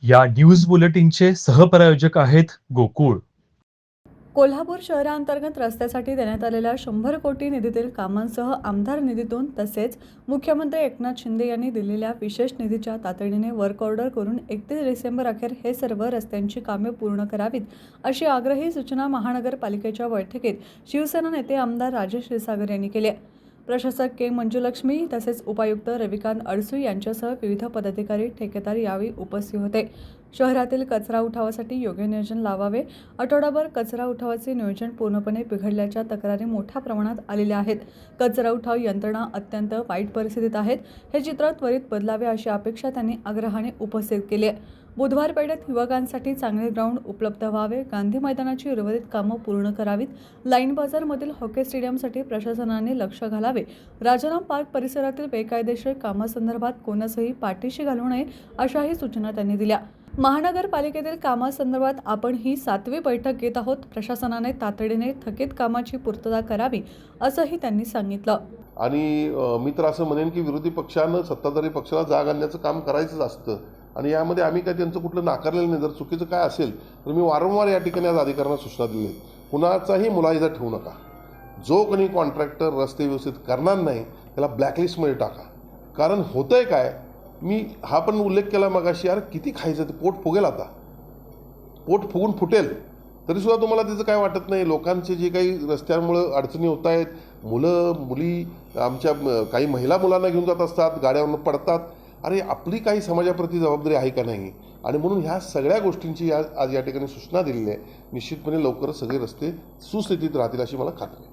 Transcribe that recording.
या न्यूज बुलेटिनचे सहप्रायोजक आहेत गोकुळ. कोल्हापूर शहरांतर्गत रस्त्यासाठी देण्यात आलेल्या 100 कोटी निधीतील कामांसह आमदार निधीतून तसेच मुख्यमंत्री एकनाथ शिंदे यांनी दिलेल्या विशेष निधीच्या तातडीने वर्क ऑर्डर करून 31 डिसेंबर अखेर हे सर्व रस्त्यांची कामे पूर्ण करावीत अशी आग्रही सूचना महानगरपालिकेच्या बैठकीत शिवसेना नेते आमदार राजेश क्षीरसागर यांनी केली. प्रशासक के मंजुलक्ष्मी तसेच उपायुक्त रविकांत अडसू यांच्यासह विविध पदाधिकारी ठेकेदार यावेळी उपस्थित होते. शहरातील कचरा उठावासाठी योग्य नियोजन लावावे. आठवडाभर कचरा उठावाचे नियोजन पूर्णपणे बिघडल्याच्या तक्रारी मोठ्या प्रमाणात आलेल्या आहेत. कचरा उठाव यंत्रणा अत्यंत वाईट परिस्थितीत आहेत. हे चित्र त्वरित बदलावे अशी अपेक्षा त्यांनी आग्रहाने उपस्थित केली आहे. बुधवार पेठेत युवकांसाठी चांगले ग्राउंड उपलब्ध व्हावे. गांधी मैदानाची उर्वरित कामं पूर्ण करावीत. लाईन बाजारमधील हॉकी स्टेडियमसाठी प्रशासनाने लक्ष घालावे. राजाराम पार्क परिसरातील बेकायदेशीर कामासंदर्भात कोणासही पाठीशी घालू नये अशाही सूचना त्यांनी दिल्या. महानगरपालिकेतील कामासंदर्भात आपण ही 7वी बैठक घेत आहोत. प्रशासनाने तातडीने थकीत कामाची पूर्तता करावी असंही त्यांनी सांगितलं. आणि मी तर असं म्हणेन की विरोधी पक्षानं सत्ताधारी पक्षाला जाग आणण्याचं काम करायचंच असतं आणि यामध्ये आम्ही काय त्यांचं कुठलं नाकारलेलं नाही. जर चुकीचं काय असेल तर मी वारंवार या ठिकाणी आज अधिकाऱ्यांना सूचना दिली आहेत. कुणाचाही मुलाहिजा ठेवू नका. जो कोणी कॉन्ट्रॅक्टर रस्ते व्यवस्थित करणार नाही त्याला ब्लॅकलिस्टमध्ये टाका. कारण होतंय काय, मी हा पण उल्लेख केला मगाशी, यार किती खायचं ते पोट फुगेल. आता पोट फुगून फुटेल तरीसुद्धा तुम्हाला त्याचं काय वाटत नाही. लोकांचे जे काही रस्त्यांमुळं अडचणी होत आहेत, मुलं मुली आमच्या काही महिला मुलांना घेऊन जात असतात, गाड्यावरून पडतात. अरे आपली काही समाजाप्रती जबाबदारी आहे का नाही. आणि म्हणून ह्या सगळ्या गोष्टींची आज या ठिकाणी सूचना दिलेली आहे. निश्चितपणे लवकरच सगळे रस्ते सुस्थितीत राहतील अशी मला खात्री आहे.